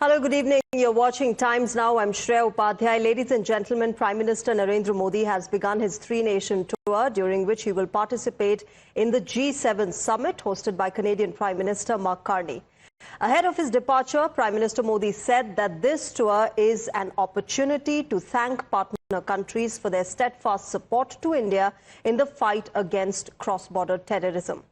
Hello, good evening. You're watching Times Now. I'm Shreya Upadhyay. Ladies and gentlemen, Prime Minister Narendra Modi has begun his three-nation tour, during which he will participate in the G7 summit hosted by Canadian Prime Minister Mark Carney. Ahead of his departure, Prime Minister Modi said that this tour is an opportunity to thank partner countries for their steadfast support to India in the fight against cross-border terrorism.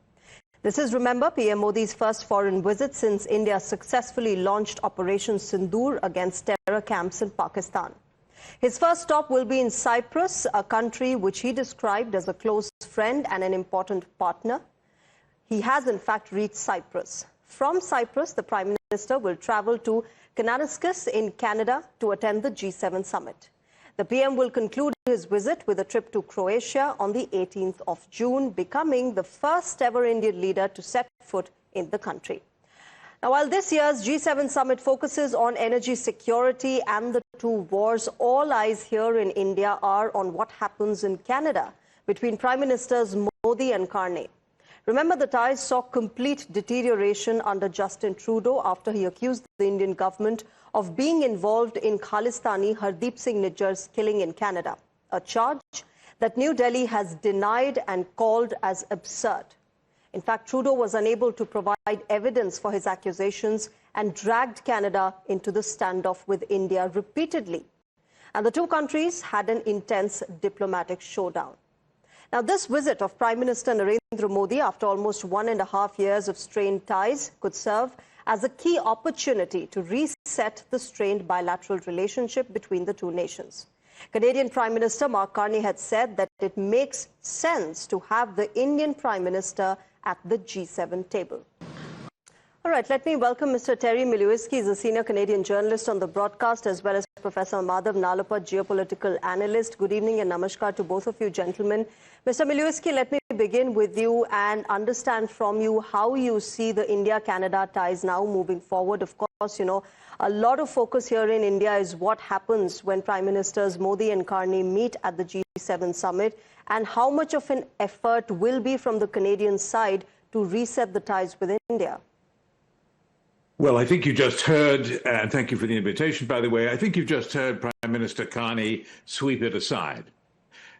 This is, remember, PM Modi's first foreign visit since India successfully launched Operation Sindoor against terror camps in Pakistan. His first stop will be in Cyprus, a country which he described as a close friend and an important partner. He has, in fact, reached Cyprus. From Cyprus, the Prime Minister will travel to Khalistani in Canada to attend the G7 summit. The PM will conclude his visit with a trip to Croatia on the 18th of June, becoming the first ever Indian leader to set foot in the country. Now, while this year's G7 summit focuses on energy security and the two wars, all eyes here in India are on what happens in Canada between Prime Ministers Modi and Carney. Remember, the ties saw complete deterioration under Justin Trudeau after he accused the Indian government of being involved in Khalistani Hardeep Singh Nijjar's killing in Canada, a charge that New Delhi has denied and called as absurd. In fact, Trudeau was unable to provide evidence for his accusations and dragged Canada into the standoff with India repeatedly. And the two countries had an intense diplomatic showdown. Now, this visit of Prime Minister Narendra Modi, after almost 1.5 years of strained ties, could serve as a key opportunity to reset the strained bilateral relationship between the two nations. Canadian Prime Minister Mark Carney had said that it makes sense to have the Indian Prime Minister at the G7 table. All right, let me welcome Mr. Terry Milewski. He's a senior Canadian journalist on the broadcast, as well as Professor Madhav Nalapat, geopolitical analyst. Good evening and namaskar to both of you gentlemen. Mr. Milewski, let me begin with you and understand from you how you see the India-Canada ties now moving forward. Of course, you know, a lot of focus here in India is what happens when Prime Ministers Modi and Carney meet at the G7 summit, and how much of an effort will be from the Canadian side to reset the ties with India. Well, I think you just heard, and thank you for the invitation, by the way, I think you've just heard Prime Minister Carney sweep it aside.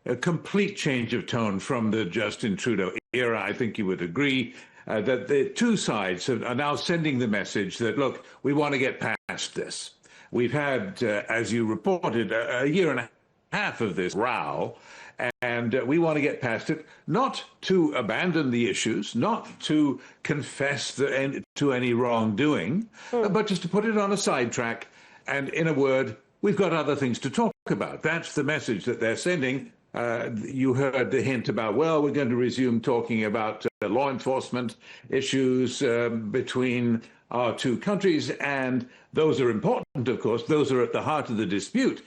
A complete change of tone from the Justin Trudeau era. I think you would agree that the two sides are now sending the message that, look, we want to get past this. We've had, as you reported, a year and a half of this row, and we want to get past it, not to abandon the issues, not to confess to any wrongdoing, but just to put it on a sidetrack. And in a word, we've got other things to talk about. That's the message that they're sending. You heard the hint about, well, we're going to resume talking about law enforcement issues between our two countries, and those are important, of course. Those are at the heart of the dispute.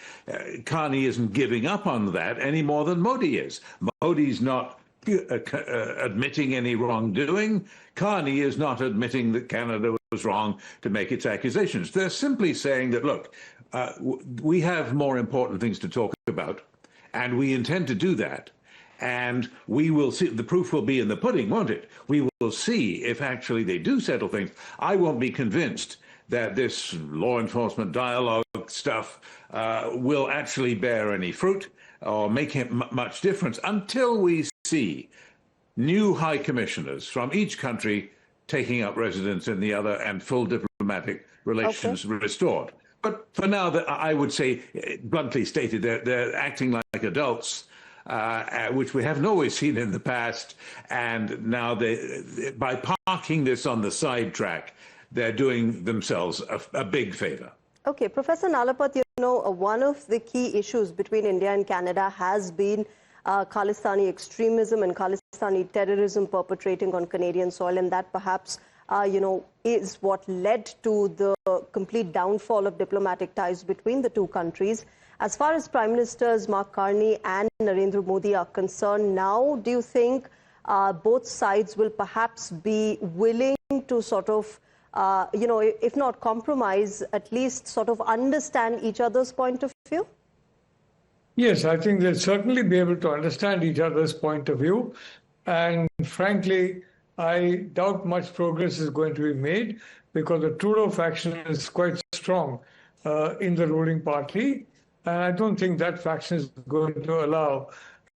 Carney isn't giving up on that any more than Modi is. Modi's not admitting any wrongdoing. Carney is not admitting that Canada was wrong to make its accusations. They're simply saying that, look, we have more important things to talk about, and we intend to do that. And we will see, the proof will be in the pudding, won't it? We will see if actually they do settle things. I won't be convinced that this law enforcement dialogue stuff will actually bear any fruit or make much difference until we see new high commissioners from each country taking up residence in the other and full diplomatic relations restored. But for now, I would say, bluntly stated, they're acting like adults, which we haven't always seen in the past. And now, by parking this on the sidetrack, they're doing themselves a big favor. Okay, Professor Nalapat, you know, one of the key issues between India and Canada has been Khalistani extremism and Khalistani terrorism perpetrating on Canadian soil, and that perhaps you know, is what led to the complete downfall of diplomatic ties between the two countries. As far as Prime Ministers Mark Carney and Narendra Modi are concerned now, do you think both sides will perhaps be willing to sort of, you know, if not compromise, at least sort of understand each other's point of view? Yes, I think they'll certainly be able to understand each other's point of view. And frankly, I doubt much progress is going to be made because the Trudeau faction is quite strong in the ruling party, and I don't think that faction is going to allow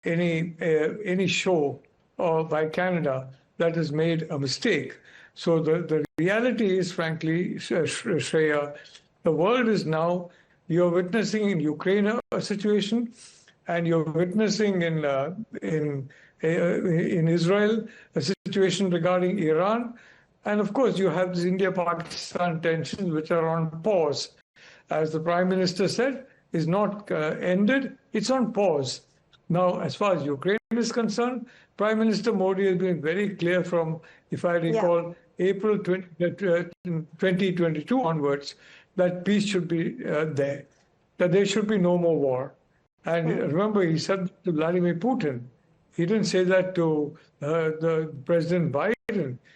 any show by Canada that has made a mistake. So the reality is, frankly, Shreya, the world is now, you're witnessing in Ukraine a situation, and you're witnessing in Israel a situation regarding Iran. And of course, you have these India-Pakistan tensions, which are on pause. As the Prime Minister said, is not ended, it's on pause. Now, as far as Ukraine is concerned, Prime Minister Modi has been very clear from, if I recall, April 2022 onwards, that peace should be there, that there should be no more war. And remember, he said to Vladimir Putin, he didn't say that to the President Biden.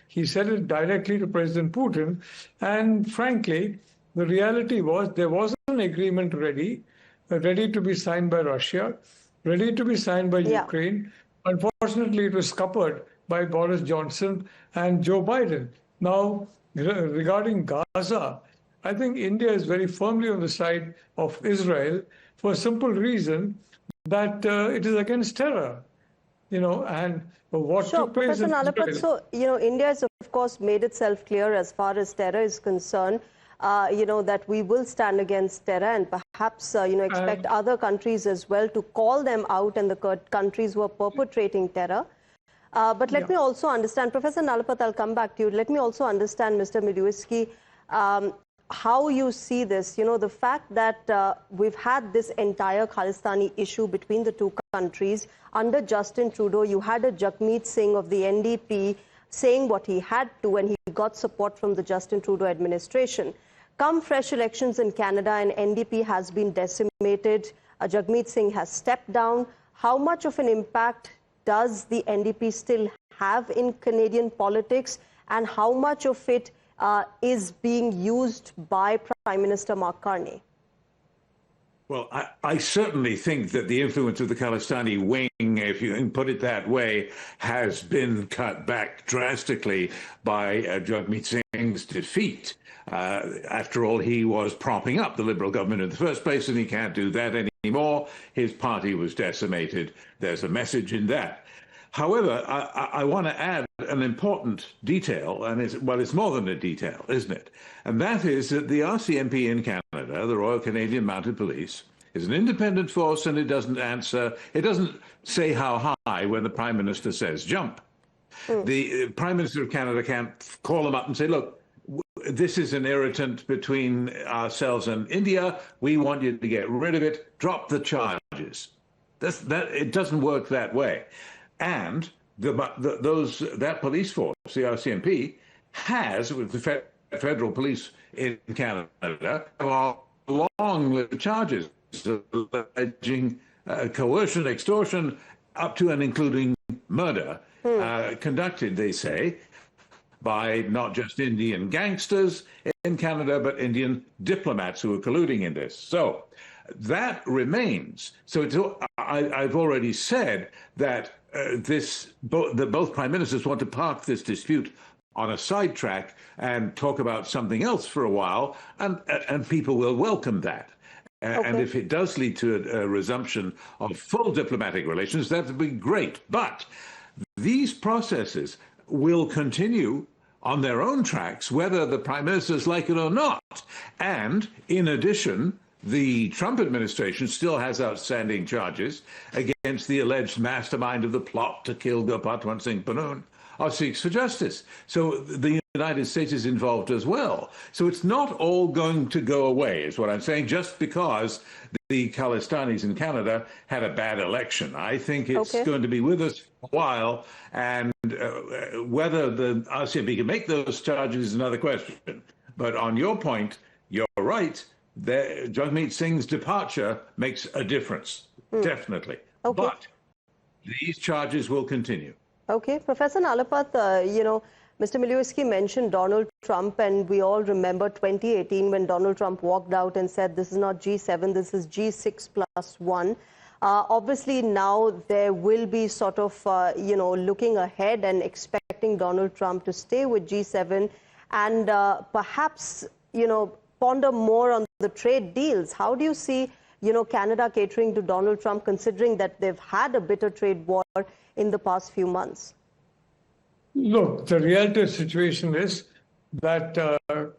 He said it directly to President Putin. And frankly, the reality was there was an agreement ready to be signed by Russia, ready to be signed by Ukraine. Unfortunately, it was scuppered by Boris Johnson and Joe Biden. Now, regarding Gaza, I think India is very firmly on the side of Israel for a simple reason that it is against terror. And what took place Professor in Nalapat, Israel. so, India has, of course, made itself clear as far as terror is concerned, that we will stand against terror and perhaps, expect other countries as well to call them out and the countries who are perpetrating terror. But let me also understand, Professor Nalapat, I'll come back to you. Let me also understand, Mr. Miliuski, how you see this, the fact that we've had this entire Khalistani issue between the two countries. Under Justin Trudeau, you had a Jagmeet Singh of the NDP saying what he had to, and he got support from the Justin Trudeau administration. Come fresh elections in Canada, and NDP has been decimated. Jagmeet Singh has stepped down. How much of an impact does the NDP still have in Canadian politics, and how much of it is being used by Prime Minister Mark Carney? Well, I certainly think that the influence of the Khalistani wing, if you can put it that way, has been cut back drastically by Jagmeet Singh's defeat. After all, he was propping up the Liberal government in the first place, and he can't do that anymore. His party was decimated. There's a message in that. However, I want to add an important detail, and it's more than a detail, isn't it? And that is that the RCMP in Canada, the Royal Canadian Mounted Police, is an independent force, and it doesn't say how high when the Prime Minister says jump. The Prime Minister of Canada can't call them up and say, look, this is an irritant between ourselves and India. We want you to get rid of it. Drop the charges. It doesn't work that way. And that police force, the RCMP, has, with the federal police in Canada, a long list of charges alleging coercion, extortion, up to and including murder, conducted, they say, by not just Indian gangsters in Canada, but Indian diplomats who are colluding in this. So that remains. So I've already said that both prime ministers want to park this dispute on a sidetrack and talk about something else for a while, and people will welcome that. And if it does lead to a resumption of full diplomatic relations, that would be great. But these processes will continue on their own tracks, whether the prime ministers like it or not. And in addition, the Trump administration still has outstanding charges against the alleged mastermind of the plot to kill Gurpatwant Singh Pannoon or seeks for justice. So the United States is involved as well. So it's not all going to go away, is what I'm saying, just because the Khalistanis in Canada had a bad election. I think it's going to be with us for a while, and whether the RCMP can make those charges is another question. But on your point, you're right. Jagmeet Singh's departure makes a difference, definitely. But these charges will continue. Okay, Professor Nalapat, Mr. Miliuski mentioned Donald Trump, and we all remember 2018 when Donald Trump walked out and said, this is not G7, this is G6+1. Obviously, now there will be sort of, looking ahead and expecting Donald Trump to stay with G7 and perhaps, ponder more on the trade deals. How do you see, Canada catering to Donald Trump, considering that they've had a bitter trade war in the past few months? Look, the reality of the situation is that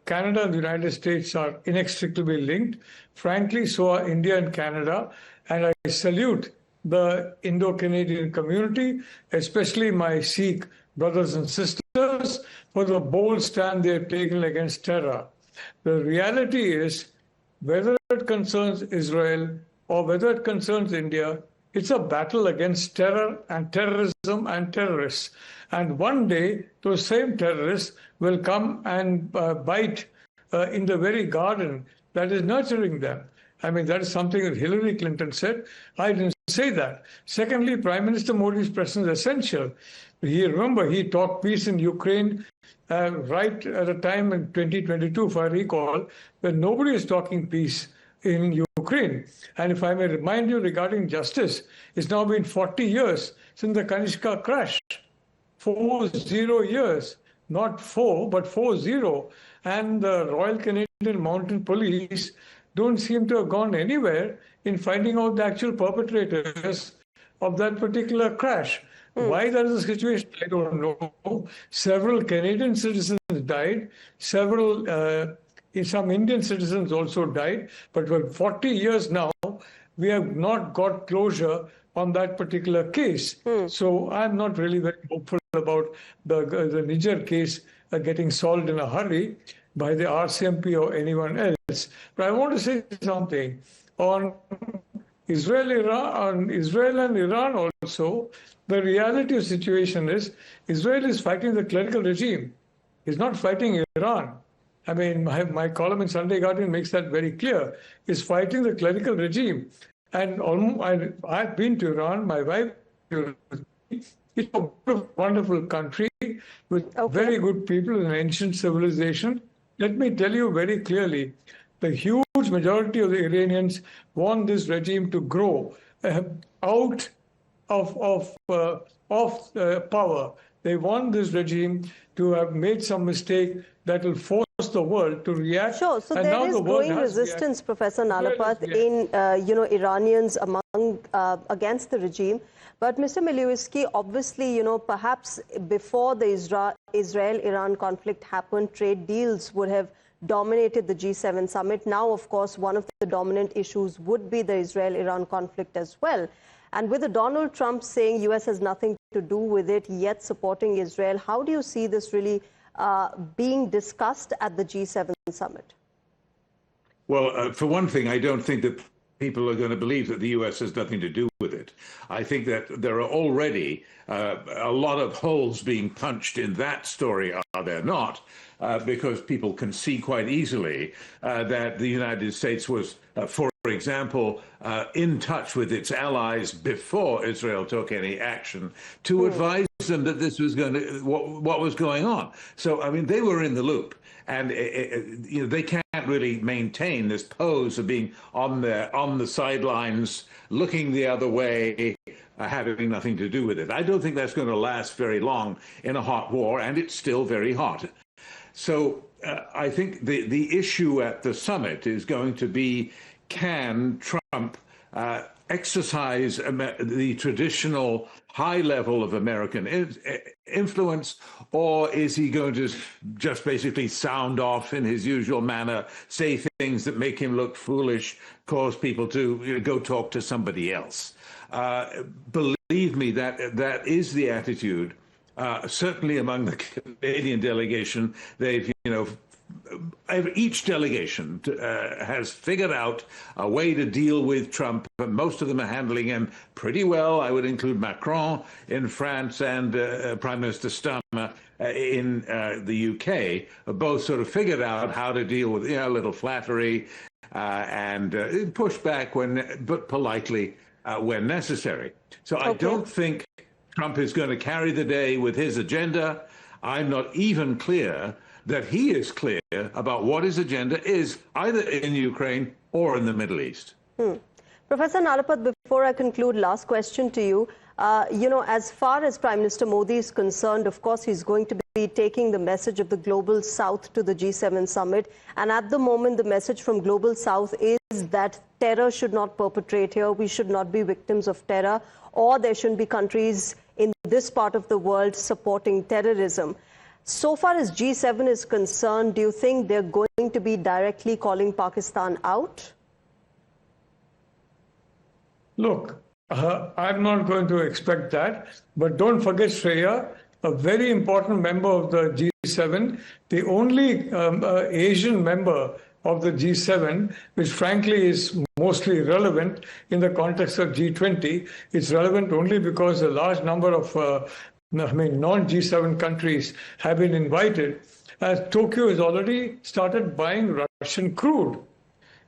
Canada and the United States are inextricably linked. Frankly, so are India and Canada. And I salute the Indo-Canadian community, especially my Sikh brothers and sisters, for the bold stand they have taken against terror. The reality is, whether it concerns Israel or whether it concerns India, it's a battle against terror and terrorism and terrorists. And one day, those same terrorists will come and bite in the very garden that is nurturing them. I mean, that is something that Hillary Clinton said. I didn't say that. Secondly, Prime Minister Modi's presence is essential. Remember, he talked peace in Ukraine right at a time in 2022, if I recall, when nobody is talking peace in Ukraine. And if I may remind you regarding justice, it's now been 40 years since the Kanishka crash. 40 years, not 4, but 40. And the Royal Canadian Mounted Police don't seem to have gone anywhere in finding out the actual perpetrators of that particular crash. Why that is the situation, I don't know. Several Canadian citizens died. Some Indian citizens also died. But for 40 years now, we have not got closure on that particular case. So I'm not really very hopeful about the Niger case getting solved in a hurry by the RCMP or anyone else. But I want to say something on Israel and Iran also. The reality of the situation is Israel is fighting the clerical regime. It's not fighting Iran. I mean, my column in Sunday Guardian makes that very clear. It's fighting the clerical regime. And I've been to Iran, my wife, it's a wonderful country with very good people and ancient civilization. Let me tell you very clearly, the huge majority of the Iranians want this regime to grow out of power. They want this regime to have made some mistake that will force the world to react. Sure. So and there is growing resistance, Professor Nalapat, in Iranians against the regime. But Mr. Miliuski, obviously, perhaps before the Israel-Iran conflict happened, trade deals would have dominated the G7 summit. Now, of course, one of the dominant issues would be the Israel-Iran conflict as well. And with the Donald Trump saying U.S. has nothing to do with it, yet supporting Israel, how do you see this really being discussed at the G7 summit? Well, for one thing, I don't think that people are going to believe that the U.S. has nothing to do with it. I think that there are already a lot of holes being punched in that story, are there not? Because people can see quite easily that the United States was, for example, in touch with its allies before Israel took any action to advise them that this was going to, what was going on. So, I mean, they were in the loop. And they can't really maintain this pose of being on the sidelines, looking the other way, having nothing to do with it. I don't think that's going to last very long in a hot war, and it's still very hot. So I think the issue at the summit is going to be, can Trump exercise the traditional high level of American influence, or is he going to just basically sound off in his usual manner, say things that make him look foolish, cause people to go talk to somebody else? Believe me, that is the attitude. Certainly among the Canadian delegation, they've, each delegation has figured out a way to deal with Trump. Most of them are handling him pretty well. I would include Macron in France and Prime Minister Starmer in the UK. Both sort of figured out how to deal with a little flattery and push back but politely when necessary. So I don't think Trump is going to carry the day with his agenda. I'm not even clear that he is clear about what his agenda is, either in Ukraine or in the Middle East. Professor Nalapat, before I conclude, last question to you. As far as Prime Minister Modi is concerned, of course, he's going to be taking the message of the Global South to the G7 summit. And at the moment, the message from Global South is that terror should not perpetrate here. We should not be victims of terror, or there shouldn't be countries in this part of the world supporting terrorism. So far as G7 is concerned, do you think they're going to be directly calling Pakistan out? Look, I'm not going to expect that. But don't forget, Shreya, a very important member of the G7, the only Asian member of the G7, which frankly is mostly relevant in the context of G20. It's relevant only because a large number of non-G7 countries have been invited. Tokyo has already started buying Russian crude.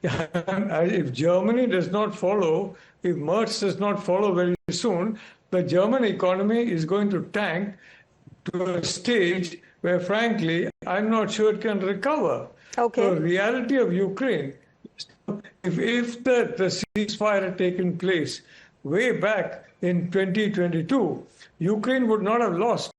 If Germany does not follow, if Merz does not follow very soon, the German economy is going to tank to a stage where, frankly, I'm not sure it can recover. Okay. The reality of Ukraine, if the ceasefire had taken place way back in 2022, Ukraine would not have lost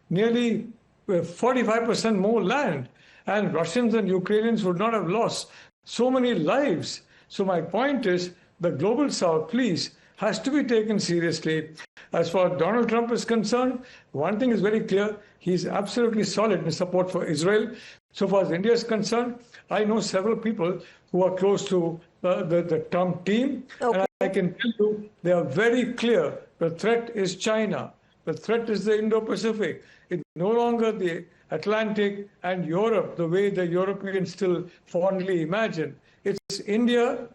nearly 45% more land, and Russians and Ukrainians would not have lost so many lives. So my point is, the Global South, please, has to be taken seriously. As far as Donald Trump is concerned, one thing is very clear. He's absolutely solid in support for Israel. So far as India is concerned, I know several people who are close to the Trump team. Okay. And I can tell you, they are very clear. The threat is China. The threat is the Indo-Pacific. It's no longer the Atlantic and Europe, the way the Europeans still fondly imagine. It's India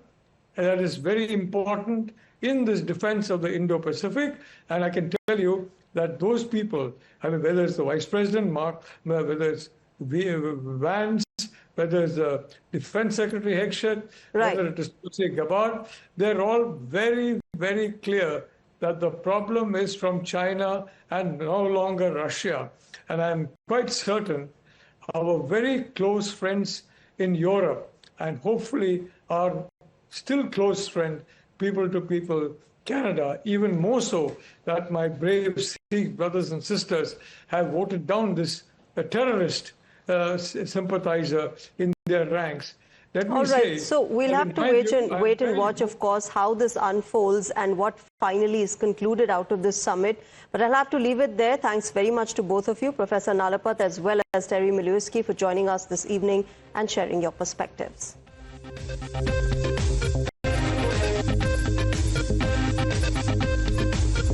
that is very important in this defense of the Indo-Pacific. And I can tell you that those people, whether it's the Vice President, whether it's Vance, whether it's the Defense Secretary Hegseth, right, whether it is Tulsi Gabbard, they're all very, very clear that the problem is from China and no longer Russia. And I'm quite certain our very close friends in Europe, and hopefully our still close friend, people to people, Canada, even more so, that my brave Sikh brothers and sisters have voted down this terrorist sympathizer in their ranks. All right, so we'll have to wait and watch, of course, how this unfolds and what finally is concluded out of this summit. But I'll have to leave it there. Thanks very much to both of you, Professor Nalapat as well as Terry Miliuski, for joining us this evening and sharing your perspectives.